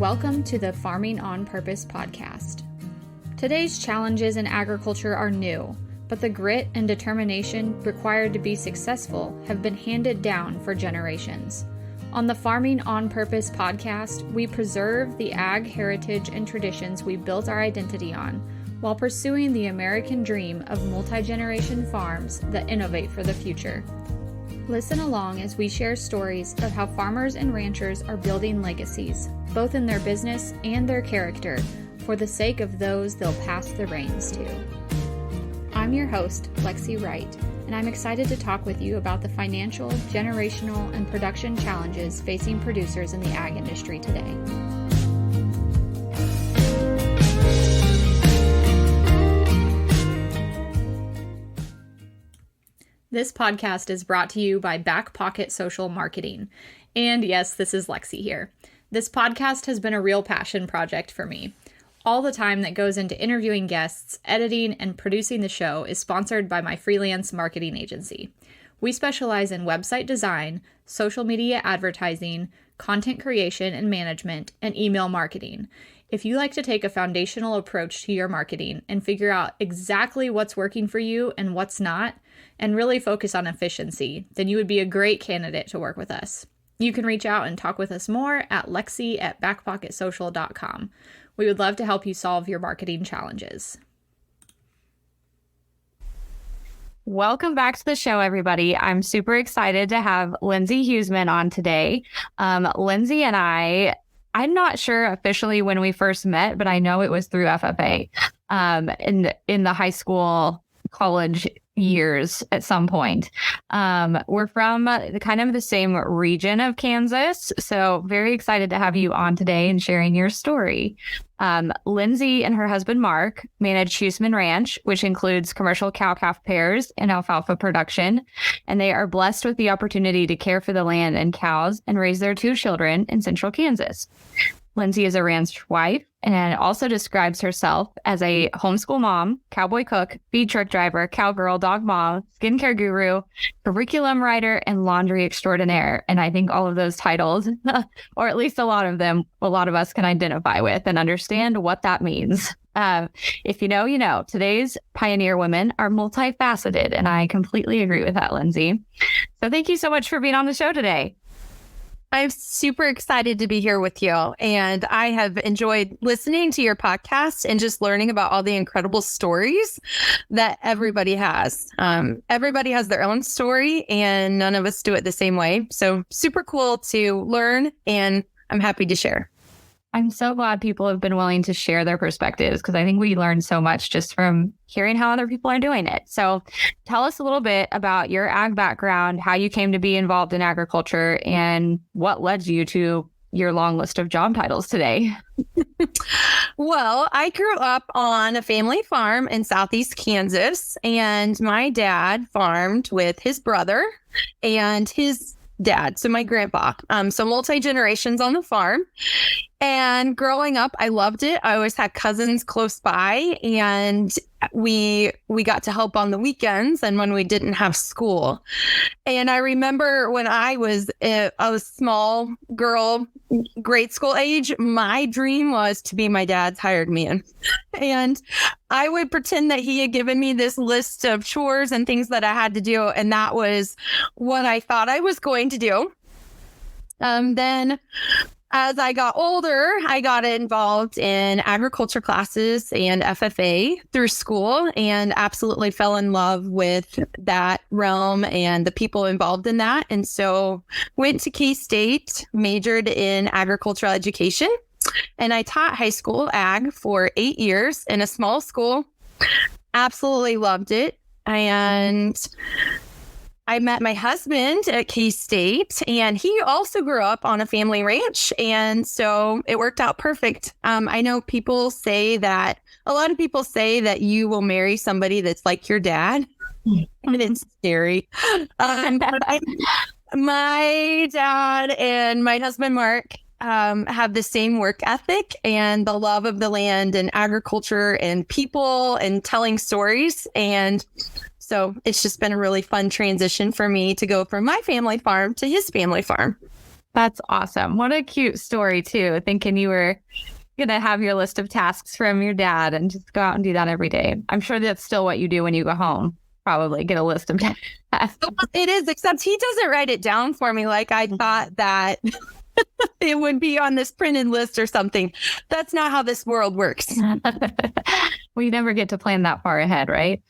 Welcome to the Farming on Purpose podcast. Today's challenges in agriculture are new, but the grit and determination required to be successful have been handed down for generations. On the Farming on Purpose podcast, we preserve the ag heritage and traditions we built our identity on, while pursuing the American dream of multi-generation farms that innovate for the future. Listen along as we share stories of how farmers and ranchers are building legacies, both in their business and their character, for the sake of those they'll pass the reins to. I'm your host, Lexi Wright, and I'm excited to talk with you about the financial, generational, and production challenges facing producers in the ag industry today. This podcast is brought to you by Back Pocket Social Marketing. And yes, this is Lexi here. This podcast has been a real passion project for me. All the time that goes into interviewing guests, editing, and producing the show is sponsored by my freelance marketing agency. We specialize in website design, social media advertising, content creation and management, and email marketing. If you like to take a foundational approach to your marketing and figure out exactly what's working for you and what's not, and really focus on efficiency, then you would be a great candidate to work with us. You can reach out and talk with us more at lexi@backpocketsocial.com. We would love to help you solve your marketing challenges. Welcome back to the show, everybody. I'm super excited to have Lindsey Huseman on today. Lindsey and I'm not sure officially when we first met, but I know it was through FFA in the high school, college years at some point. We're from the same region of Kansas, so very excited to have you on today and sharing your story. Lindsey and her husband Mark manage Huseman Ranch, which includes commercial cow-calf pairs and alfalfa production, and they are blessed with the opportunity to care for the land and cows and raise their 2 children in central Kansas. Lindsey is a ranch wife and also describes herself as a homeschool mom, cowboy cook, feed truck driver, cowgirl, dog mom, skincare guru, curriculum writer, and laundry extraordinaire. And I think all of those titles, or at least a lot of them, a lot of us can identify with and understand what that means. If you know, you know. Today's pioneer women are multifaceted, and I completely agree with that, Lindsey. So thank you so much for being on the show today. I'm super excited to be here with you, and I have enjoyed listening to your podcast and just learning about all the incredible stories that everybody has. Everybody has their own story, and none of us do it the same way. So super cool to learn, and I'm happy to share. I'm so glad people have been willing to share their perspectives, because I think we learn so much just from hearing how other people are doing it. So tell us a little bit about your ag background, how you came to be involved in agriculture, and what led you to your long list of job titles today. Well, I grew up on a family farm in southeast Kansas, and my dad farmed with his brother and his dad, so my grandpa. So multi-generations on the farm. And growing up, I loved it. I always had cousins close by, and we got to help on the weekends and when we didn't have school. And I remember when I was a small girl, grade school age, my dream was to be my dad's hired man. And I would pretend that he had given me this list of chores and things that I had to do, and that was what I thought I was going to do. Then as I got older, I got involved in agriculture classes and FFA through school, and absolutely fell in love with that realm and the people involved in that. And so went to K-State, majored in agricultural education, and I taught high school ag for 8 years in a small school. Absolutely loved it. And I met my husband at K-State, and he also grew up on a family ranch. And so it worked out perfect. I know a lot of people say that you will marry somebody that's like your dad. And it's scary. My dad and my husband, Mark, have the same work ethic and the love of the land and agriculture and people and telling stories. And so it's just been a really fun transition for me to go from my family farm to his family farm. That's awesome. What a cute story too. Thinking you were going to have your list of tasks from your dad and just go out and do that every day. I'm sure that's still what you do when you go home. Probably get a list of tasks. It is, except he doesn't write it down for me like I thought that it would be on this printed list or something. That's not how this world works. We never get to plan that far ahead, right?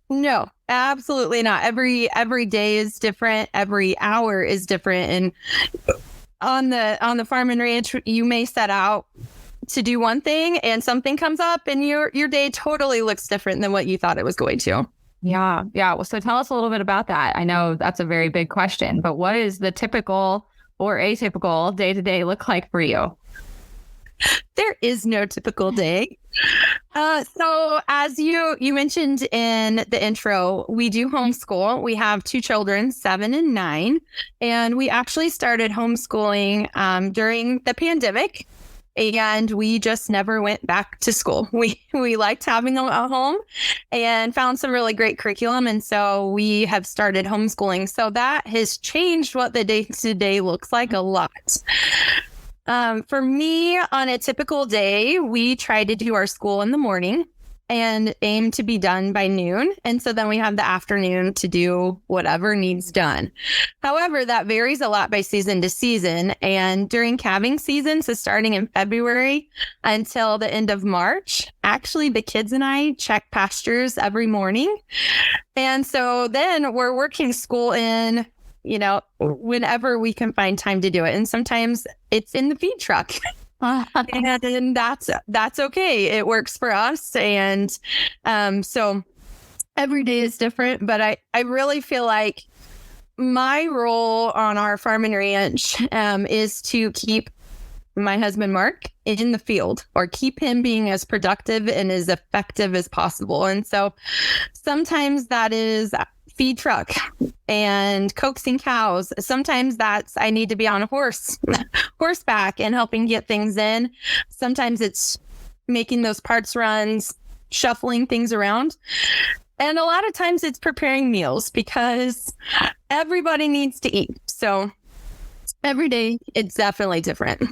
No, absolutely not. Every day is different. Every hour is different. And on the farm and ranch, you may set out to do one thing and something comes up and your day totally looks different than what you thought it was going to. Yeah. Well, so tell us a little bit about that. I know that's a very big question, but what is the typical or atypical day-to-day look like for you? There is no typical day. So as you mentioned in the intro, we do homeschool. We have 2 children, 7 and 9, and we actually started homeschooling during the pandemic, and we just never went back to school. We liked having a home and found some really great curriculum, and so we have started homeschooling. So that has changed what the day-to-day looks like a lot. For me, on a typical day, we try to do our school in the morning and aim to be done by noon. And so then we have the afternoon to do whatever needs done. However, that varies a lot by season to season. And during calving season, so starting in February until the end of March, actually the kids and I check pastures every morning. And so then we're working school in, whenever we can find time to do it. And sometimes it's in the feed truck. And that's okay. It works for us. And so every day is different, but I really feel like my role on our farm and ranch is to keep my husband, Mark, in the field, or keep him being as productive and as effective as possible. And so sometimes that is feed truck and coaxing cows. Sometimes that's I need to be on a horseback and helping get things in. Sometimes it's making those parts runs, shuffling things around. And a lot of times it's preparing meals because everybody needs to eat. So every day it's definitely different.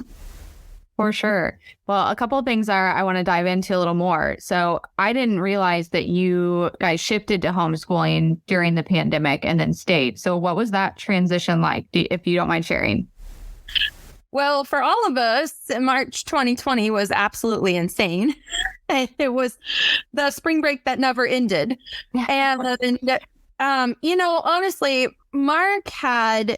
For sure. Well, a couple of things I want to dive into a little more. So I didn't realize that you guys shifted to homeschooling during the pandemic and then stayed. So what was that transition like, if you don't mind sharing? Well, for all of us, March 2020 was absolutely insane. It was the spring break that never ended. And, honestly, Mark had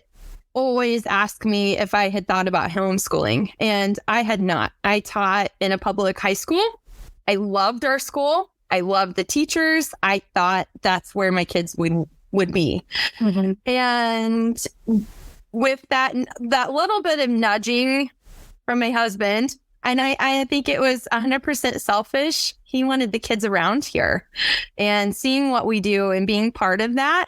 always asked me if I had thought about homeschooling, and I had not. I taught in a public high school. I loved our school. I loved the teachers. I thought that's where my kids would be. Mm-hmm. And with that little bit of nudging from my husband, and I think it was 100% selfish. He wanted the kids around here and seeing what we do and being part of that.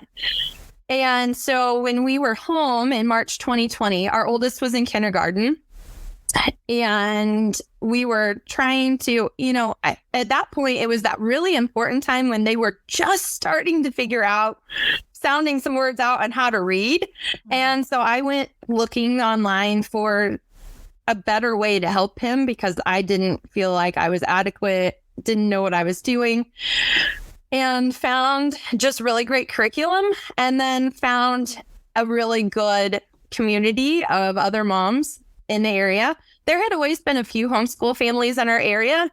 And so when we were home in March 2020, our oldest was in kindergarten, and we were trying to, at that point, it was that really important time when they were just starting to figure out, sounding some words out on how to read. And so I went looking online for a better way to help him because I didn't feel like I was adequate, didn't know what I was doing. And found just really great curriculum, and then found a really good community of other moms in the area. There had always been a few homeschool families in our area,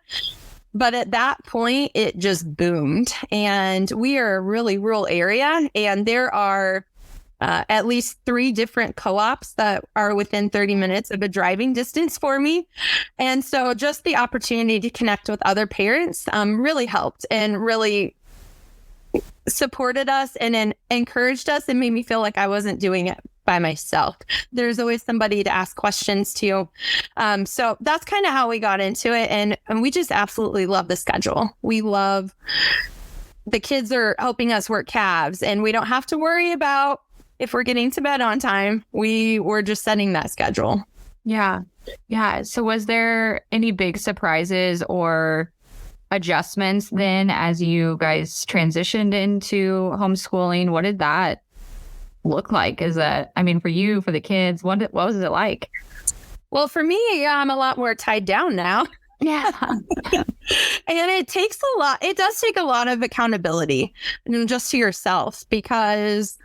but at that point, it just boomed. And we are a really rural area, and there are at least 3 different co-ops that are within 30 minutes of a driving distance for me. And so just the opportunity to connect with other parents really helped and really supported us and then encouraged us and made me feel like I wasn't doing it by myself. There's always somebody to ask questions to. So that's kind of how we got into it. And we just absolutely love the schedule. We love the kids are helping us work calves, and we don't have to worry about if we're getting to bed on time. We're just setting that schedule. Yeah. So was there any big surprises or adjustments then as you guys transitioned into homeschooling? What did that look like? For you, for the kids, what was it like? Well, for me, I'm a lot more tied down now. Yeah. And it does take a lot of accountability, just to yourself, because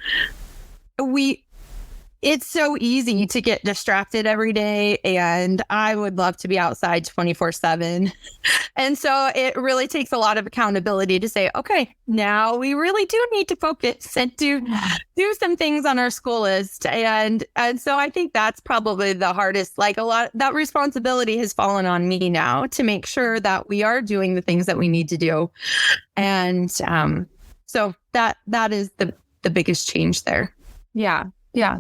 it's so easy to get distracted every day, and I would love to be outside 24/7. And so it really takes a lot of accountability to say, okay, now we really do need to focus and do some things on our school list. And so I think that's probably the hardest, that responsibility has fallen on me now to make sure that we are doing the things that we need to do. And so that is the biggest change there. Yeah. Yeah.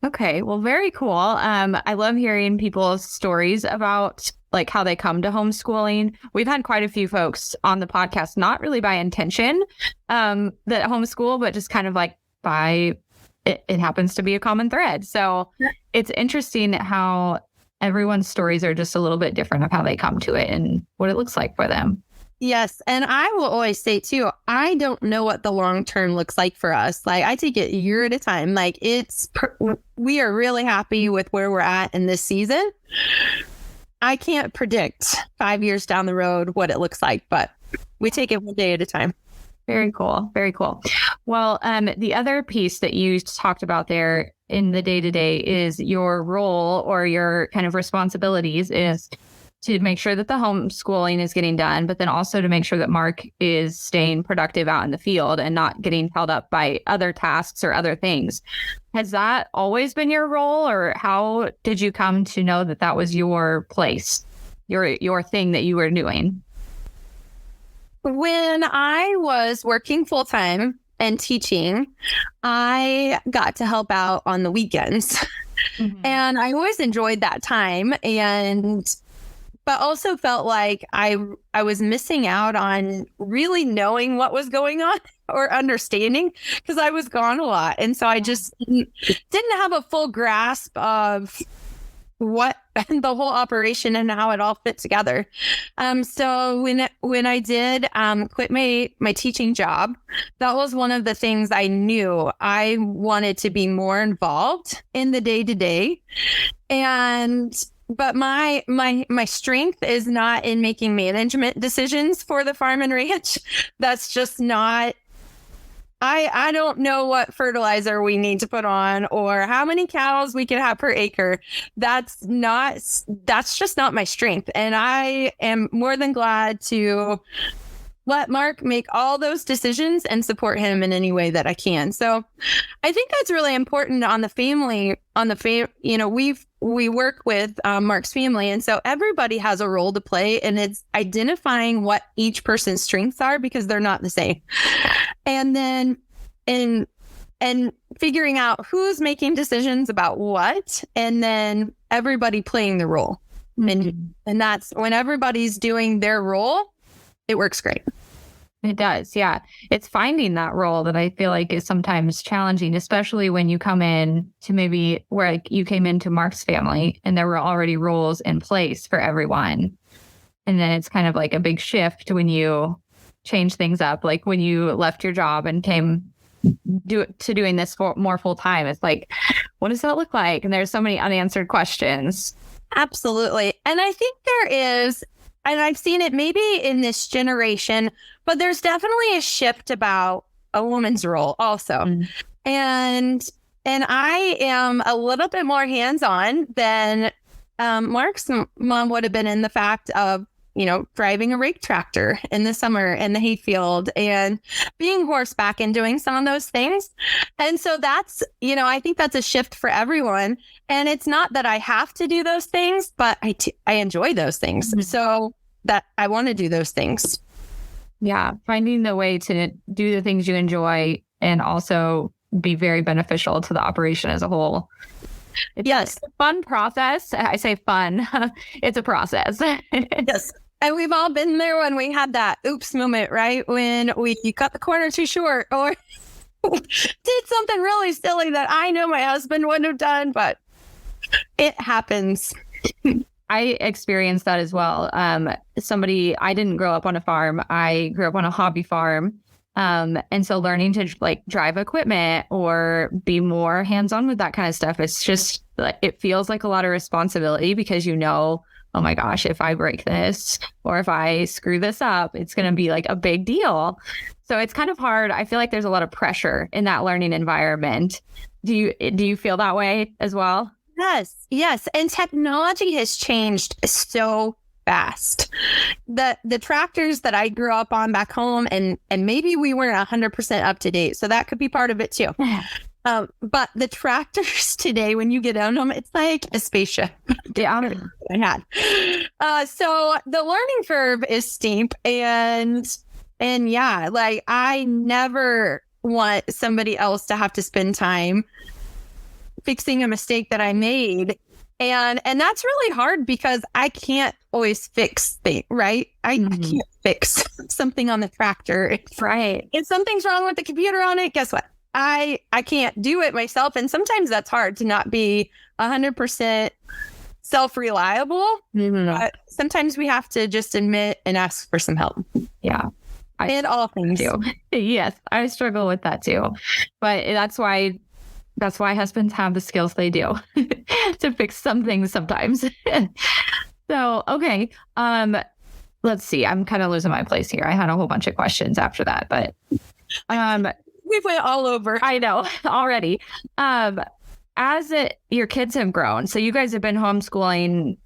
Okay. Well, very cool. I love hearing people's stories about like how they come to homeschooling. We've had quite a few folks on the podcast, not really by intention, that homeschool, but just kind of like by it happens to be a common thread. So it's interesting how everyone's stories are just a little bit different of how they come to it and what it looks like for them. Yes. And I will always say too, I don't know what the long term looks like for us. Like I take it a year at a time. Like we are really happy with where we're at in this season. I can't predict 5 years down the road what it looks like, but we take it one day at a time. Very cool. Very cool. Well, the other piece that you talked about there in the day-to-day is your role or your kind of responsibilities is to make sure that the homeschooling is getting done, but then also to make sure that Mark is staying productive out in the field and not getting held up by other tasks or other things. Has that always been your role, or how did you come to know that that was your place, your thing that you were doing? When I was working full-time and teaching, I got to help out on the weekends. Mm-hmm. And I always enjoyed that time, but also felt like I was missing out on really knowing what was going on or understanding, because I was gone a lot. And so I just didn't have a full grasp of what the whole operation and how it all fit together. So when I did quit my teaching job, that was one of the things I knew I wanted to be more involved in the day-to-day. But my strength is not in making management decisions for the farm and ranch. That's just not, I don't know what fertilizer we need to put on or how many cows we can have per acre. That's just not my strength. And I am more than glad to let Mark make all those decisions and support him in any way that I can. So I think that's really important on the family, we work with Mark's family. And so everybody has a role to play, and it's identifying what each person's strengths are, because they're not the same. And then and figuring out who's making decisions about what, and then everybody playing the role. Mm-hmm. And that's when everybody's doing their role, it works great. It does. Yeah. It's finding that role that I feel like is sometimes challenging, especially when you come in to maybe where you came into Mark's family and there were already roles in place for everyone. And then it's kind of like a big shift when you change things up. Like when you left your job and came doing this more full time, it's like, what does that look like? And there's so many unanswered questions. Absolutely. And I think there is, and I've seen it maybe in this generation, but there's definitely a shift about a woman's role also. Mm. And I am a little bit more hands-on than Mark's mom would have been, in the fact of, driving a rake tractor in the summer in the hayfield and being horseback and doing some of those things. And so that's, I think that's a shift for everyone. And it's not that I have to do those things, but I enjoy those things. Mm-hmm. So that I want to do those things. Yeah. Finding the way to do the things you enjoy and also be very beneficial to the operation as a whole. Yes. It's a fun process. I say fun. It's a process. Yes. And we've all been there when we had that oops moment, right? When you cut the corner too short or did something really silly that I know my husband wouldn't have done, but it happens. I experienced that as well. I didn't grow up on a farm. I grew up on a hobby farm. And so learning to like drive equipment or be more hands-on with that kind of stuff, it's just like, it feels like a lot of responsibility because oh my gosh, if I break this or if I screw this up, it's going to be like a big deal. So it's kind of hard. I feel like there's a lot of pressure in that learning environment. Do you feel that way as well? Yes. And technology has changed so fast. The tractors that I grew up on back home, and maybe we weren't 100% up to date, so that could be part of it too. But the tractors today, when you get on them, it's like a spaceship. Yeah, I had. So the learning curve is steep, and yeah, like I never want somebody else to have to spend time fixing a mistake that I made. And that's really hard because I can't always fix things, right? I can't fix something on the tractor. right. If something's wrong with the computer on it, guess what? I can't do it myself. And sometimes that's hard to not be 100% self-reliable. Sometimes we have to just admit and ask for some help. Yeah. In all things. Yes, I struggle with that too. But that's why husbands have the skills they do to fix some things sometimes. So, okay. Let's see. I'm kind of losing my place here. I had a whole bunch of questions after that, but we went all over. I know already. Your kids have grown, so you guys have been homeschooling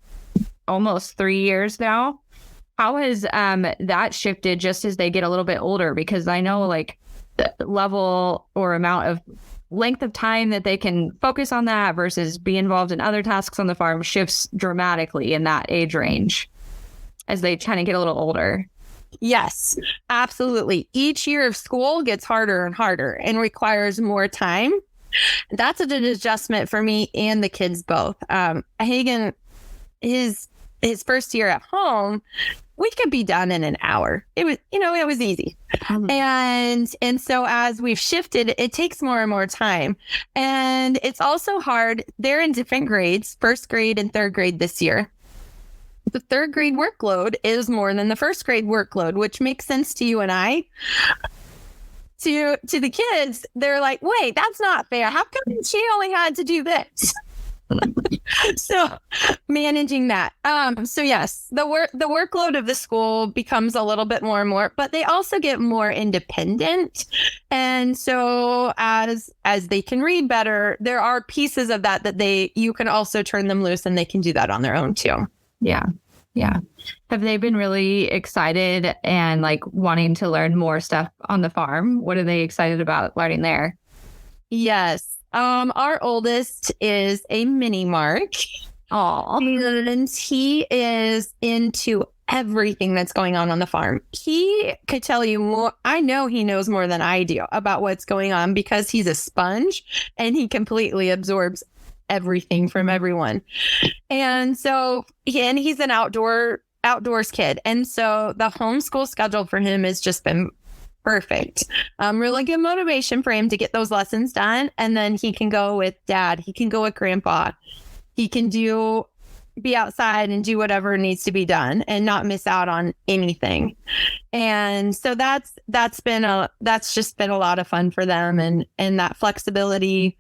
almost 3 years now. How has that shifted just as they get a little bit older? Because I know like the level or amount of length of time that they can focus on that versus be involved in other tasks on the farm shifts dramatically in that age range as they kind of get a little older. Yes, absolutely. Each year of school gets harder and harder and requires more time. That's an adjustment for me and the kids both. Hagen, his first year at home, we could be done in an hour. It was easy. And so as we've shifted, it takes more and more time. And it's also hard. They're in different grades, first grade and third grade this year. The third grade workload is more than the first grade workload, which makes sense to you and I. To the kids, they're like, wait, that's not fair. How come she only had to do this? So managing that. So yes, the workload of the school becomes a little bit more and more, but they also get more independent. And so as they can read better, there are pieces of that you can also turn them loose and they can do that on their own too. Yeah. Yeah. Have they been really excited and like wanting to learn more stuff on the farm? What are they excited about learning there? Yes. Our oldest is a mini Mark. And he is into everything that's going on the farm. He could tell you more. I know he knows more than I do about what's going on because he's a sponge and he completely absorbs everything from everyone. And so, he's an outdoors kid. And so the homeschool schedule for him has just been perfect. Really good motivation for him to get those lessons done. And then he can go with dad. He can go with grandpa. He can be outside and do whatever needs to be done and not miss out on anything. And so that's just been a lot of fun for them and that flexibility.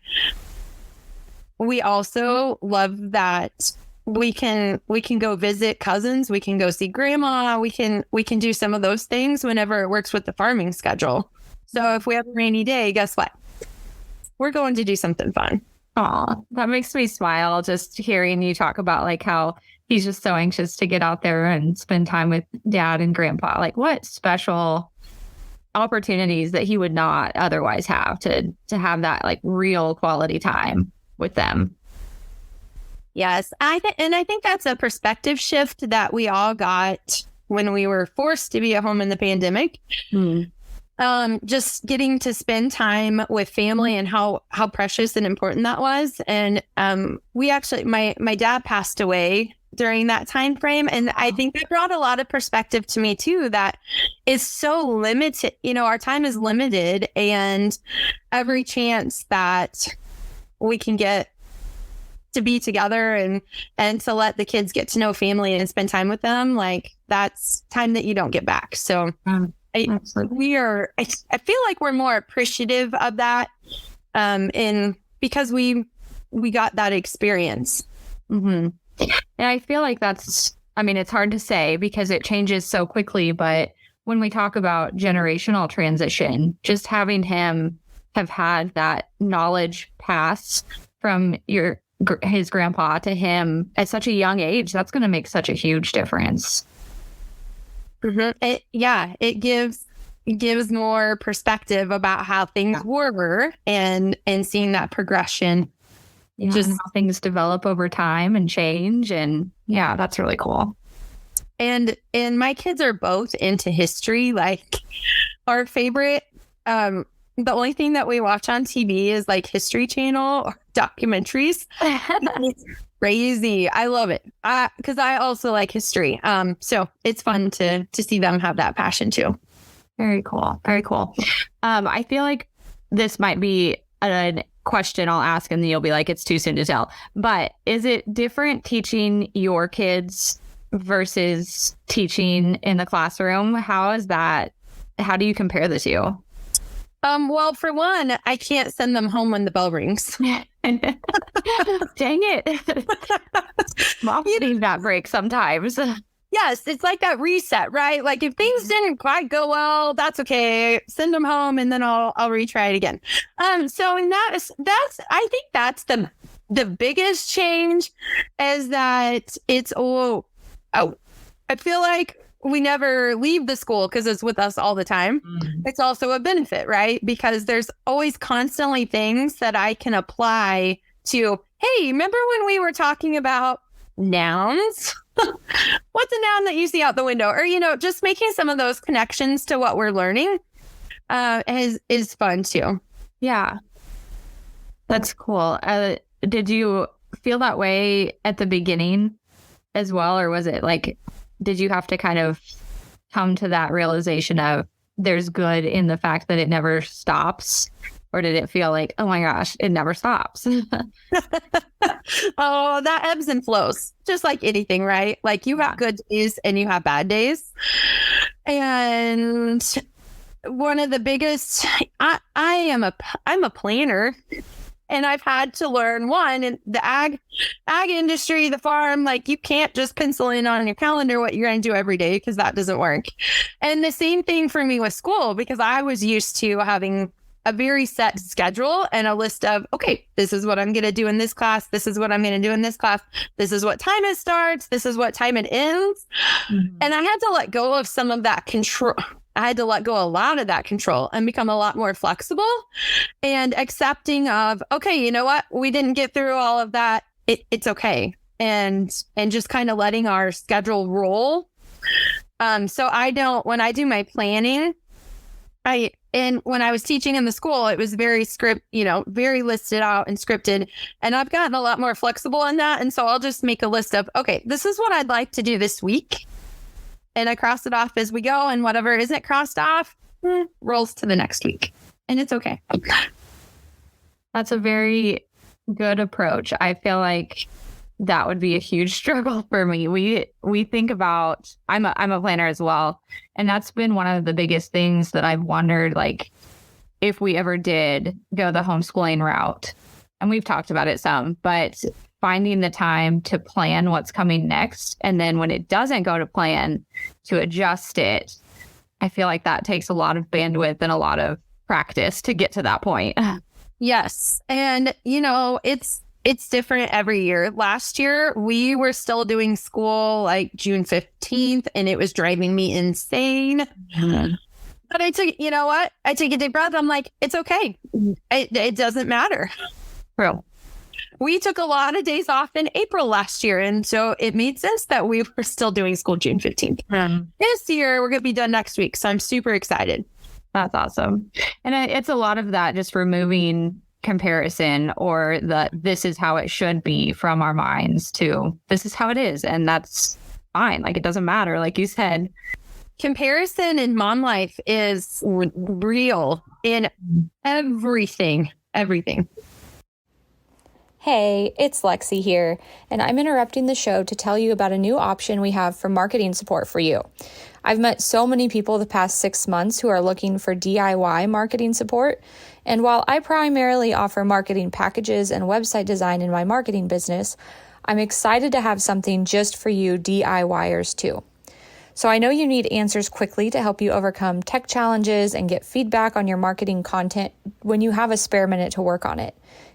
We also love that we can go visit cousins. We can go see grandma. We can do some of those things whenever it works with the farming schedule. So if we have a rainy day, guess what? We're going to do something fun. Aw, that makes me smile just hearing you talk about like how he's just so anxious to get out there and spend time with dad and grandpa. Like what special opportunities that he would not otherwise have to have that like real quality time with them. Yes. I think that's a perspective shift that we all got when we were forced to be at home in the pandemic. Just getting to spend time with family and how precious and important that was. And we actually, my dad passed away during that time frame. And I think that brought a lot of perspective to me too, that is so limited. Our time is limited, and every chance that we can get to be together and to let the kids get to know family and spend time with them, like that's time that you don't get back. So I feel like we're more appreciative of that, because we got that experience. Mm-hmm. And I feel like it's hard to say because it changes so quickly, but when we talk about generational transition, just having him have had that knowledge pass from his grandpa to him at such a young age, that's going to make such a huge difference. Mm-hmm. It gives more perspective about how things were and seeing that progression. Just how things develop over time and change. And that's really cool. And my kids are both into history. Like our favorite, the only thing that we watch on TV is like History Channel or documentaries. It's crazy. I love it. Because I also like history. So it's fun to see them have that passion too. Very cool. Very cool. I feel like this might be a question I'll ask and then you'll be like, it's too soon to tell. But is it different teaching your kids versus teaching in the classroom? How is that? How do you compare the two? Well, for one, I can't send them home when the bell rings. Dang it. Moms need that break sometimes. Yes, it's like that reset, right? Like if things didn't quite go well, that's okay. Send them home and then I'll retry it again. So in that's I think that's the biggest change is that it's I feel like we never leave the school because it's with us all the time. Mm-hmm. It's also a benefit, right? Because there's always constantly things that I can apply to, hey, remember when we were talking about nouns? What's a noun that you see out the window? Or, just making some of those connections to what we're learning is fun too. Yeah. That's cool. Did you feel that way at the beginning as well? Or was it like, did you have to kind of come to that realization of there's good in the fact that it never stops? Or did it feel like, oh my gosh, it never stops? Oh, that ebbs and flows, just like anything, right? Like you have good days and you have bad days. And one of the biggest, I'm a planner. And I've had to learn in the ag industry, the farm, like you can't just pencil in on your calendar what you're going to do every day because that doesn't work. And the same thing for me with school, because I was used to having a very set schedule and a list of, okay, this is what I'm going to do in this class. This is what I'm going to do in this class. This is what time it starts. This is what time it ends. Mm-hmm. And I had to let go of some of that control. I had to let go a lot of that control and become a lot more flexible and accepting of, okay, you know what? We didn't get through all of that. It's okay. And just kind of letting our schedule roll. So when I do my planning, and when I was teaching in the school, it was very very listed out and scripted. And I've gotten a lot more flexible in that. And so I'll just make a list of, okay, this is what I'd like to do this week. And I cross it off as we go. And whatever isn't crossed off rolls to the next week. And it's okay. That's a very good approach. I feel like that would be a huge struggle for me. We think about, I'm a planner as well. And that's been one of the biggest things that I've wondered, like, if we ever did go the homeschooling route. And we've talked about it some, but finding the time to plan what's coming next. And then when it doesn't go to plan, to adjust it. I feel like that takes a lot of bandwidth and a lot of practice to get to that point. Yes. And, it's different every year. Last year, we were still doing school like June 15th, and it was driving me insane. Mm-hmm. But I took a deep breath. I'm like, it's okay. It doesn't matter. True. We took a lot of days off in April last year. And so it made sense that we were still doing school June 15th. Mm-hmm. This year, we're going to be done next week. So I'm super excited. That's awesome. And it's a lot of that, just removing comparison or this is how it should be from our minds to this is how it is. And that's fine. Like, it doesn't matter. Like you said, comparison in mom life is real in everything. Hey, it's Lexi here, and I'm interrupting the show to tell you about a new option we have for marketing support for you. I've met so many people the past 6 months who are looking for DIY marketing support, and while I primarily offer marketing packages and website design in my marketing business, I'm excited to have something just for you DIYers too. So I know you need answers quickly to help you overcome tech challenges and get feedback on your marketing content when you have a spare minute to work on it.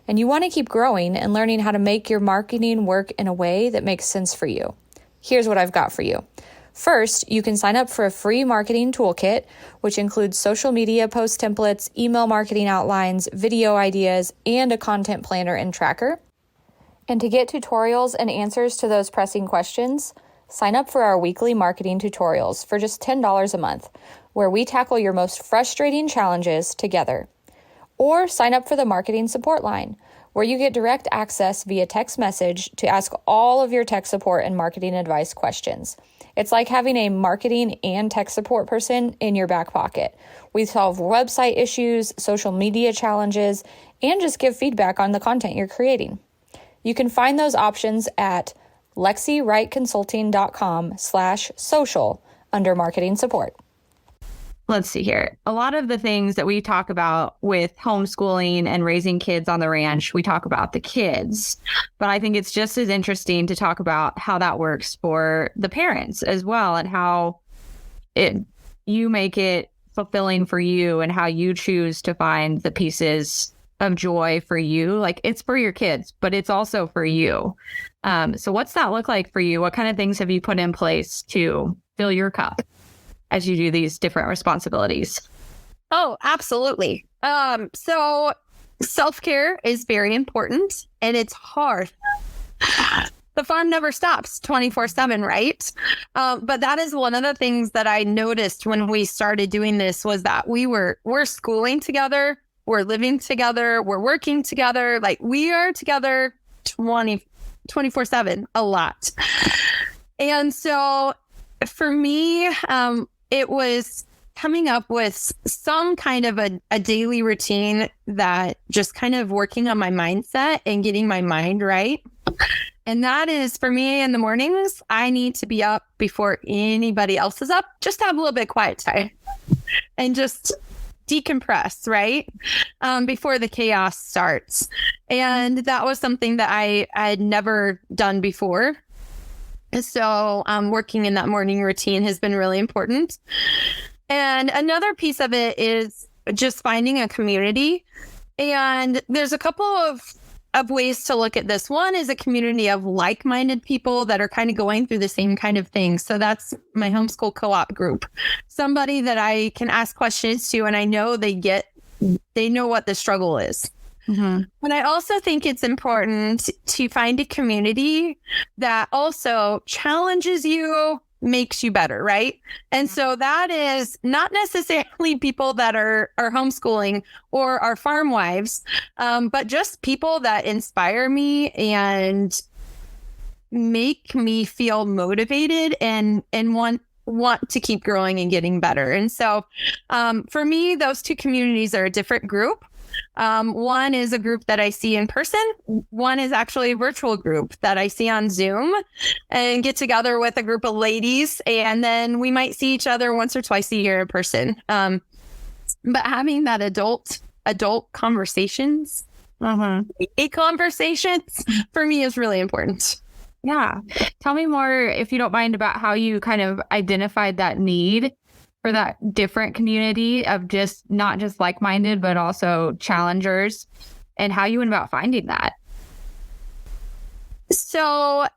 And you want to keep growing and learning how to make your marketing work in a way that makes sense for you. Here's what I've got for you. First, you can sign up for a free marketing toolkit, which includes social media post templates, email marketing outlines, video ideas, and a content planner and tracker. And to get tutorials and answers to those pressing questions, sign up for our weekly marketing tutorials for just $10 a month, where we tackle your most frustrating challenges together. Or sign up for the marketing support line, where you get direct access via text message to ask all of your tech support and marketing advice questions. It's like having a marketing and tech support person in your back pocket. We solve website issues, social media challenges, and just give feedback on the content you're creating. You can find those options at lexywrightconsulting.com/social under marketing support. Let's see here. A lot of the things that we talk about with homeschooling and raising kids on the ranch, we talk about the kids, but I think it's just as interesting to talk about how that works for the parents as well, and how you make it fulfilling for you and how you choose to find the pieces of joy for you. Like, it's for your kids, but it's also for you. So what's that look like for you? What kind of things have you put in place to fill your cup as you do these different responsibilities? Oh, absolutely. So self-care is very important, and it's hard. The farm never stops 24/7, right? But that is one of the things that I noticed when we started doing this, was that we're schooling together, we're living together, we're working together. Like, we are together 24/7 a lot. And so for me, it was coming up with some kind of a daily routine that just kind of working on my mindset and getting my mind right. And that is, for me, in the mornings, I need to be up before anybody else is up, just to have a little bit of quiet time and just decompress, right? Before the chaos starts. And that was something that I had never done before. So working in that morning routine has been really important. And another piece of it is just finding a community. And there's a couple of ways to look at this. One is a community of like-minded people that are kind of going through the same kind of thing. So that's my homeschool co-op group. Somebody that I can ask questions to, and I know they know what the struggle is. Mm-hmm. But I also think it's important to find a community that also challenges you, makes you better, right? And so that is not necessarily people that are homeschooling or are farm wives, but just people that inspire me and make me feel motivated and want to keep growing and getting better. And so for me, those two communities are a different group. One is a group that I see in person. One is actually a virtual group that I see on Zoom and get together with a group of ladies. And then we might see each other once or twice a year in person. But having that adult conversations, conversations for me is really important. Yeah. Tell me more, if you don't mind, about how you kind of identified that need for that different community of just not just like-minded, but also challengers, and how you went about finding that. So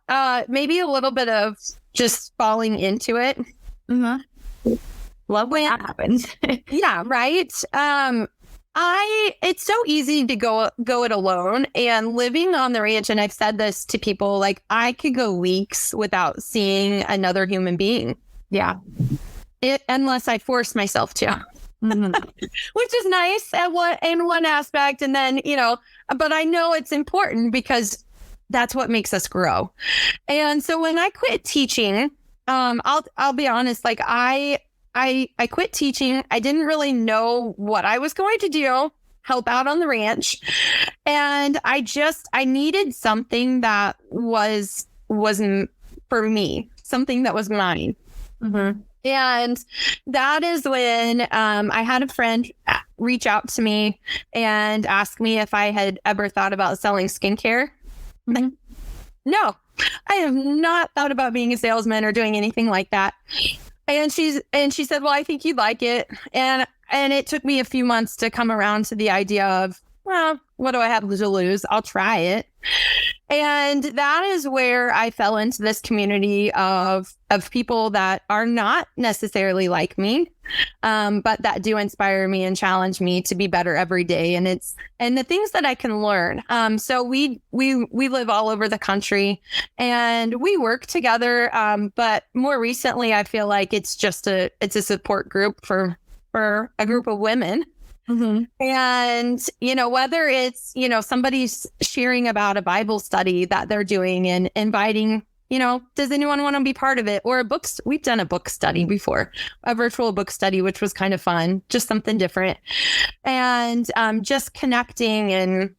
maybe a little bit of just falling into it. Mm-hmm. Love when that happens. Yeah, right. It's so easy to go it alone, and living on the ranch. And I've said this to people, like, I could go weeks without seeing another human being. Yeah. Unless I force myself to, which is nice in one aspect. And then, but I know it's important because that's what makes us grow. And so when I quit teaching, I'll be honest, like I quit teaching. I didn't really know what I was going to do. help out on the ranch. And I needed something that wasn't for me, something that was mine. Mm-hmm. And that is when I had a friend reach out to me and ask me if I had ever thought about selling skincare. Mm-hmm. No, I have not thought about being a salesman or doing anything like that. And she said, well, I think you'd like it. And it took me a few months to come around to the idea of, well, what do I have to lose? I'll try it. And that is where I fell into this community of people that are not necessarily like me, but that do inspire me and challenge me to be better every day. And the things that I can learn. So we live all over the country and we work together. But more recently, I feel like it's a support group for a group of women. Mm-hmm. And, whether it's, somebody's sharing about a Bible study that they're doing and inviting, does anyone want to be part of it? Or we've done a book study before, a virtual book study, which was kind of fun, just something different. And just connecting and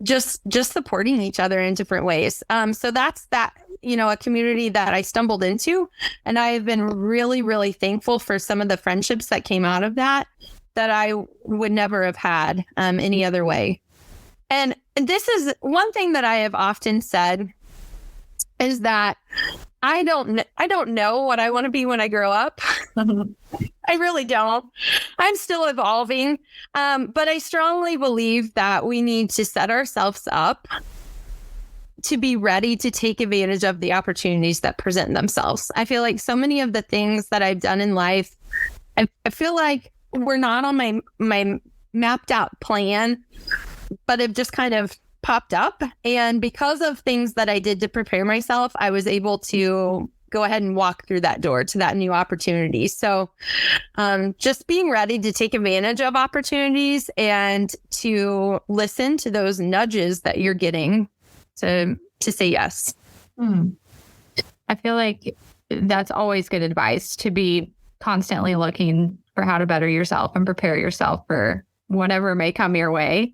just supporting each other in different ways. So that's that, a community that I stumbled into. And I have been really, really thankful for some of the friendships that came out of that I would never have had any other way. And this is one thing that I have often said is that I don't know what I want to be when I grow up. I really don't. I'm still evolving. But I strongly believe that we need to set ourselves up to be ready to take advantage of the opportunities that present themselves. I feel like so many of the things that I've done in life, I feel like we're not on my mapped out plan, but have just kind of popped up. And because of things that I did to prepare myself, I was able to go ahead and walk through that door to that new opportunity. So just being ready to take advantage of opportunities and to listen to those nudges that you're getting to say yes. I feel like that's always good advice, to be constantly looking for how to better yourself and prepare yourself for whatever may come your way.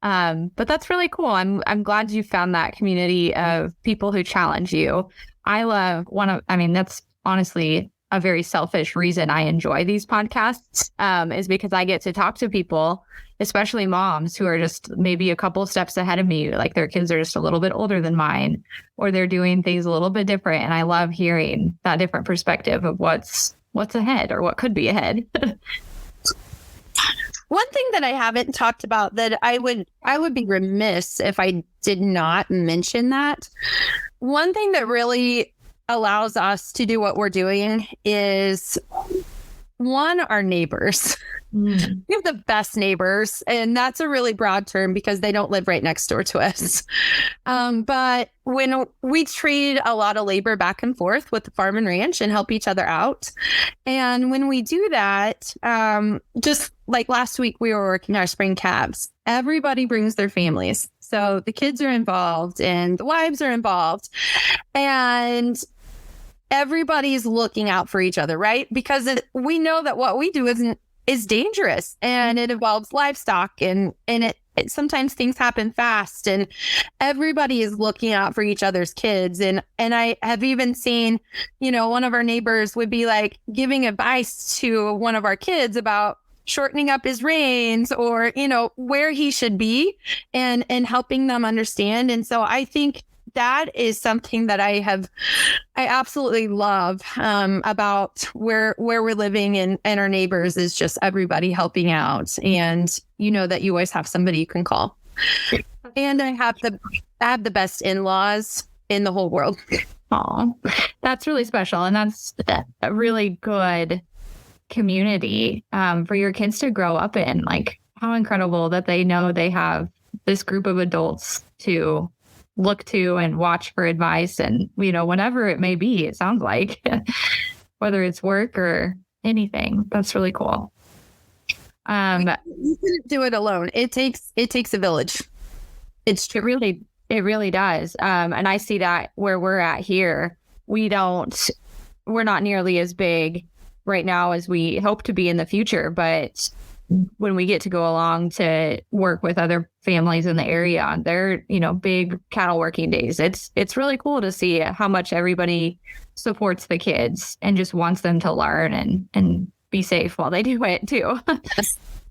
But that's really cool. I'm glad you found that community of people who challenge you. That's honestly a very selfish reason I enjoy these podcasts, is because I get to talk to people, especially moms who are just maybe a couple steps ahead of me, like their kids are just a little bit older than mine, or they're doing things a little bit different. And I love hearing that different perspective of what's ahead or what could be ahead. One thing that I haven't talked about that I would be remiss if I did not mention that. One thing that really allows us to do what we're doing is, one, our neighbors. We have the best neighbors, and that's a really broad term because they don't live right next door to us. But when we trade a lot of labor back and forth with the farm and ranch and help each other out. And when we do that, just like last week, we were working our spring calves. Everybody brings their families. So the kids are involved and the wives are involved. And everybody's looking out for each other, right? Because we know that what we do is dangerous and it involves livestock and it sometimes things happen fast and everybody is looking out for each other's kids. And I have even seen, one of our neighbors would be like giving advice to one of our kids about shortening up his reins or, where he should be and helping them understand. And so I think that is something that I absolutely love about where we're living and our neighbors, is just everybody helping out. And that you always have somebody you can call. And I have the best in-laws in the whole world. Oh, that's really special. And that's a really good community for your kids to grow up in. Like, how incredible that they know they have this group of adults to look to and watch for advice and, whatever it may be, it sounds like, whether it's work or anything. That's really cool. You couldn't do it alone. It takes a village. It really does. And I see that where we're at here, we're not nearly as big right now as we hope to be in the future, but when we get to go along to work with other families in the area on their, big cattle working days, it's really cool to see how much everybody supports the kids and just wants them to learn and be safe while they do it too.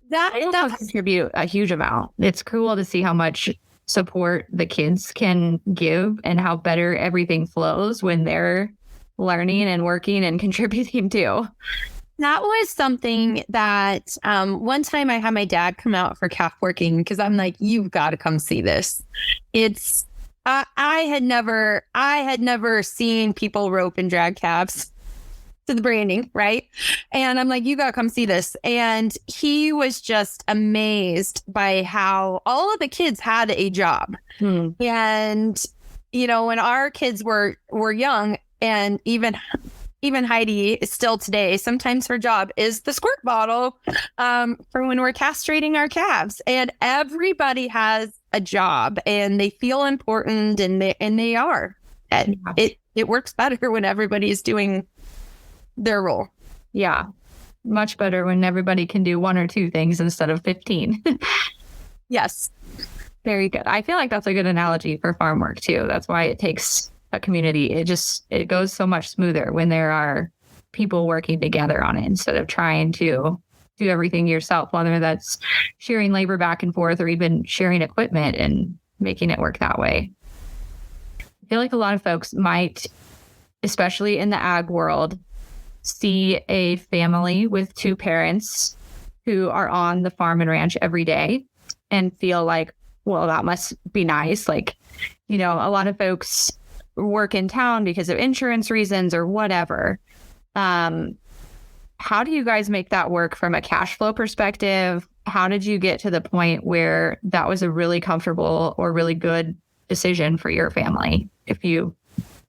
That contribute a huge amount. It's cool to see how much support the kids can give and how better everything flows when they're learning and working and contributing too. That was something that one time I had my dad come out for calf working because I'm like, you've got to come see this. It's I had never seen people rope and drag calves to the branding, right? And I'm like, you got to come see this. And he was just amazed by how all of the kids had a job. And, when our kids were young, and even Heidi is still today, sometimes her job is the squirt bottle for when we're castrating our calves. And everybody has a job and they feel important and they are. And it works better when everybody is doing their role. Yeah. Much better when everybody can do one or two things instead of 15. Yes. Very good. I feel like that's a good analogy for farm work too. That's why it takes a community. It goes so much smoother when there are people working together on it instead of trying to do everything yourself, whether that's sharing labor back and forth or even sharing equipment and making it work that way. I feel like a lot of folks might, especially in the ag world, see a family with two parents who are on the farm and ranch every day and feel like, well, that must be nice. Like, a lot of folks work in town because of insurance reasons or whatever. How do you guys make that work from a cash flow perspective? How did you get to the point where that was a really comfortable or really good decision for your family, if you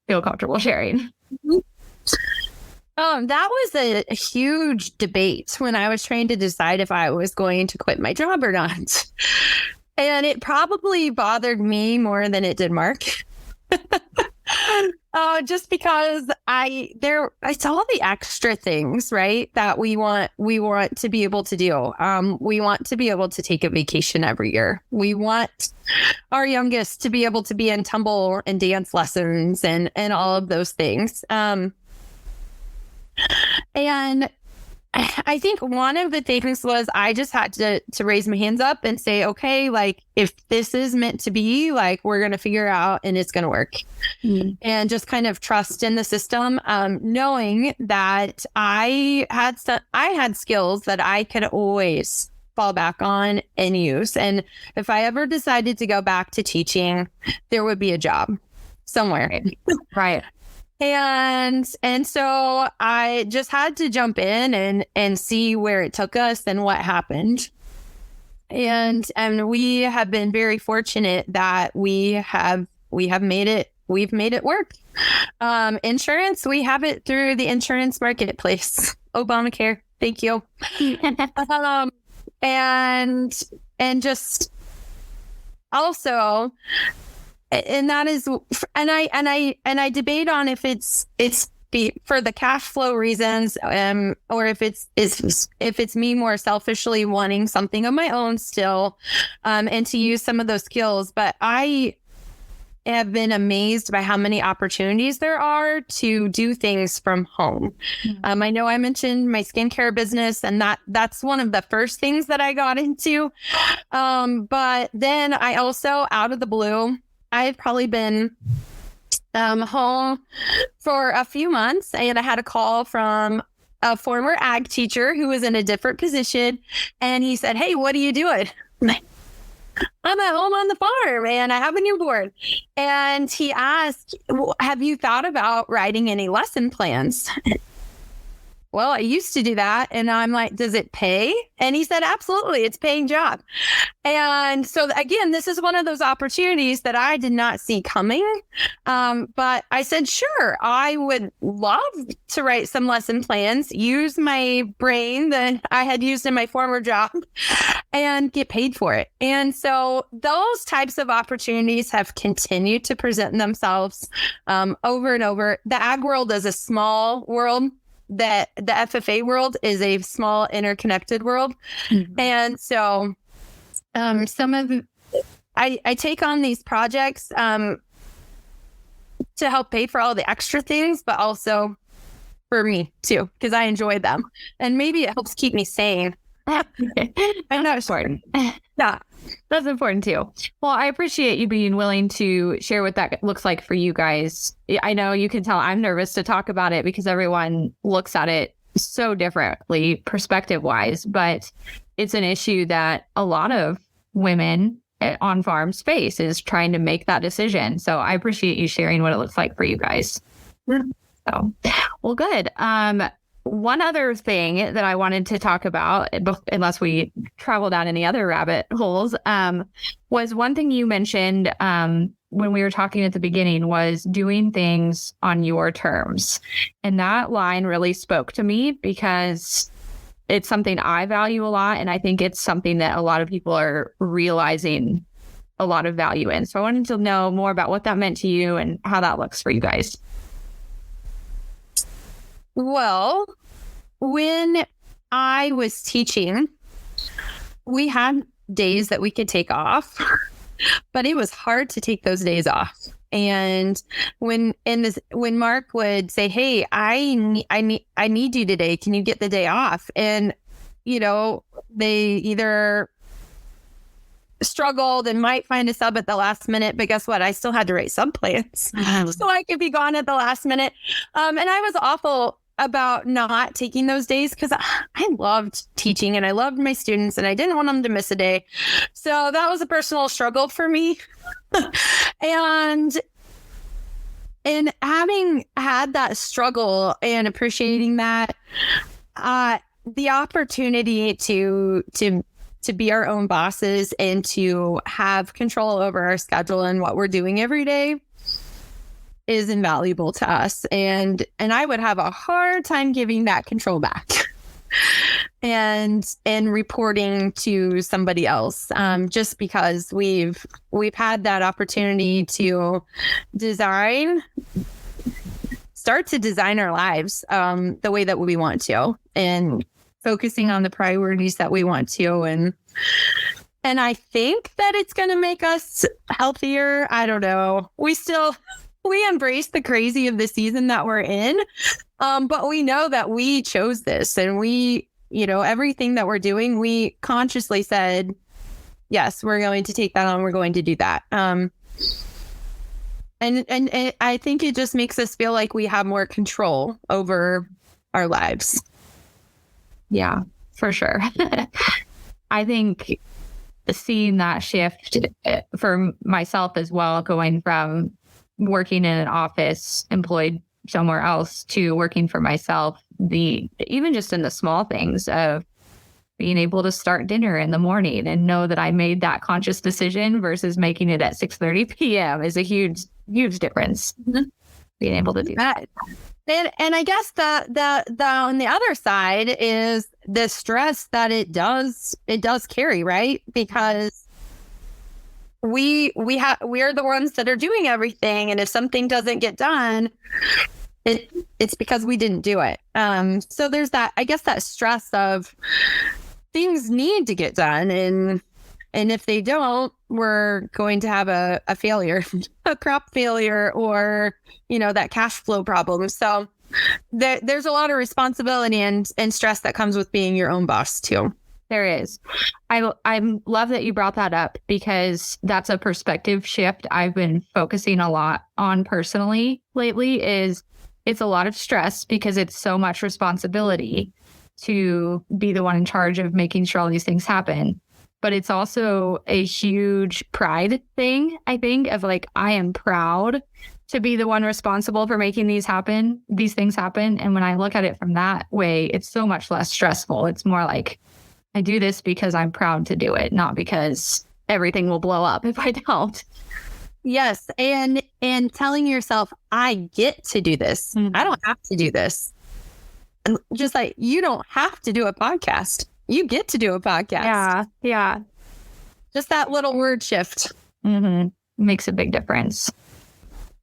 feel comfortable sharing? That was a huge debate when I was trying to decide if I was going to quit my job or not. And it probably bothered me more than it did Mark. Just because it's all the extra things, right, that we want to be able to do. We want to be able to take a vacation every year. We want our youngest to be able to be in tumble and dance lessons and all of those things. And I think one of the things was I just had to raise my hands up and say, okay, like, if this is meant to be, like, we're going to figure out and it's going to work. And just kind of trust in the system, knowing that I had skills that I could always fall back on and use. And if I ever decided to go back to teaching, there would be a job somewhere. Right. And so I just had to jump in and see where it took us and what happened. And we have been very fortunate that we have made it. We've made it work. Insurance, we have it through the insurance marketplace. Obamacare. Thank you. And just also, and that is, and I debate on if it's for the cash flow reasons, or if it's me more selfishly wanting something of my own still, and to use some of those skills. But I have been amazed by how many opportunities there are to do things from home. I know I mentioned my skincare business, and that's one of the first things that I got into. But then I also, out of the blue, I've probably been home for a few months, and I had a call from a former ag teacher who was in a different position, and he said, "Hey, what are you doing?" I'm at home on the farm and I have a newborn. And he asked, "Have you thought about writing any lesson plans?" Well, I used to do that. And I'm like, "Does it pay?" And he said, "Absolutely. It's a paying job." And so again, this is one of those opportunities that I did not see coming. But I said, sure, I would love to write some lesson plans, use my brain that I had used in my former job, and get paid for it. And so those types of opportunities have continued to present themselves over and over. The ag world is a small world. that the FFA world is a small interconnected world. Mm-hmm. And so I take on these projects to help pay for all the extra things, but also for me too, because I enjoy them. And maybe it helps keep me sane. I'm not sure. Yeah. That's important too. Well, I appreciate you being willing to share what that looks like for you guys. I know you can tell I'm nervous to talk about it because everyone looks at it so differently perspective wise, but it's an issue that a lot of women on farms face, is trying to make that decision. So I appreciate you sharing what it looks like for you guys. So, well, good. One other thing that I wanted to talk about, unless we travel down any other rabbit holes, was one thing you mentioned when we were talking at the beginning was doing things on your terms. And that line really spoke to me because it's something I value a lot. And I think it's something that a lot of people are realizing a lot of value in. So I wanted to know more about what that meant to you and how that looks for you guys. Well, when I was teaching, we had days that we could take off, but it was hard to take those days off. And when Mark would say, "Hey, I need you today. Can you get the day off?" And they either struggled and might find a sub at the last minute, but guess what? I still had to write sub plans so I could be gone at the last minute. And I was awful about not taking those days because I loved teaching and I loved my students and I didn't want them to miss a day. So that was a personal struggle for me. And having had that struggle and appreciating that, the opportunity to be our own bosses and to have control over our schedule and what we're doing every day is invaluable to us. And I would have a hard time giving that control back and reporting to somebody else, just because we've had that opportunity to start to design our lives the way that we want to, and focusing on the priorities that we want to. And I think that it's going to make us healthier. I don't know. We embrace the crazy of the season that we're in. But we know that we chose this, and everything that we're doing, we consciously said, yes, we're going to take that on. We're going to do that. And I think it just makes us feel like we have more control over our lives. Yeah, for sure. I think seeing that shift for myself as well, going from working in an office employed somewhere else to working for myself, even just in the small things of being able to start dinner in the morning and know that I made that conscious decision versus making it at 6:30 p.m. is a huge, huge difference. Mm-hmm. Being able to do that. And I guess the on the other side is the stress that it does carry, right? Because we are the ones that are doing everything, and if something doesn't get done, it's because we didn't do it. So there's that, I guess, that stress of things need to get done, and if they don't, we're going to have a failure, a crop failure, or that cash flow problem. So there's a lot of responsibility and stress that comes with being your own boss too. There is. I love that you brought that up, because that's a perspective shift I've been focusing a lot on personally lately. It's a lot of stress because it's so much responsibility to be the one in charge of making sure all these things happen. But it's also a huge pride thing, I think, of like, I am proud to be the one responsible for making these things happen. And when I look at it from that way, it's so much less stressful. It's more like, I do this because I'm proud to do it, not because everything will blow up if I don't. Yes. And telling yourself, I get to do this. Mm-hmm. I don't have to do this. And just like, you don't have to do a podcast. You get to do a podcast. Yeah. Just that little word shift. Mm-hmm. Makes a big difference.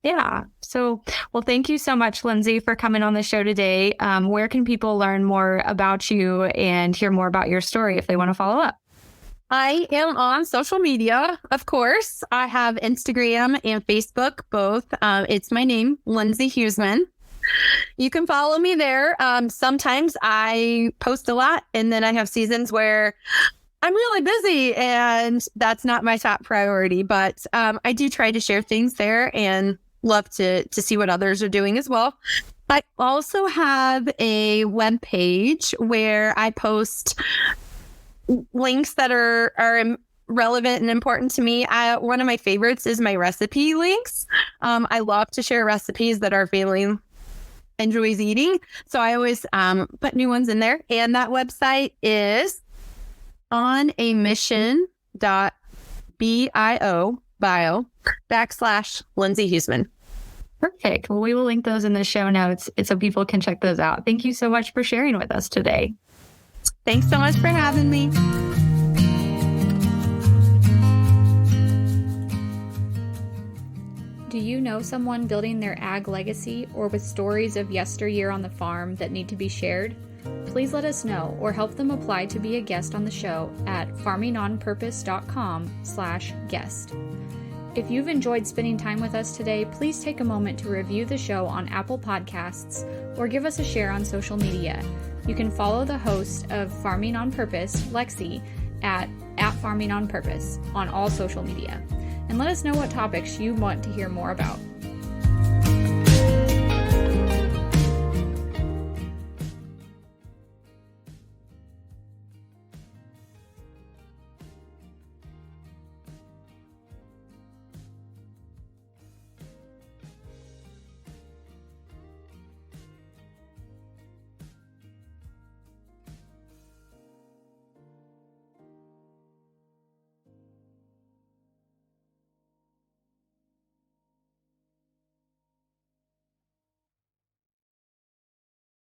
Yeah. So, well, thank you so much, Lindsey, for coming on the show today. Where can people learn more about you and hear more about your story if they want to follow up? I am on social media, of course. I have Instagram and Facebook, both. It's my name, Lindsey Huseman. You can follow me there. Sometimes I post a lot, and then I have seasons where I'm really busy and that's not my top priority. But I do try to share things there and love to see what others are doing as well. I also have a web page where I post links that are relevant and important to me. One of my favorites is my recipe links. I love to share recipes that our family enjoys eating. So I always put new ones in there. And that website is onamission.bio/Lindsey Huseman. Perfect. Well, we will link those in the show notes so people can check those out. Thank you so much for sharing with us today. Thanks so much for having me. Do you know someone building their ag legacy or with stories of yesteryear on the farm that need to be shared? Please let us know or help them apply to be a guest on the show at farmingonpurpose.com/guest. If you've enjoyed spending time with us today, please take a moment to review the show on Apple Podcasts or give us a share on social media. You can follow the host of Farming on Purpose, Lexi, at Farming on Purpose on all social media. And let us know what topics you want to hear more about.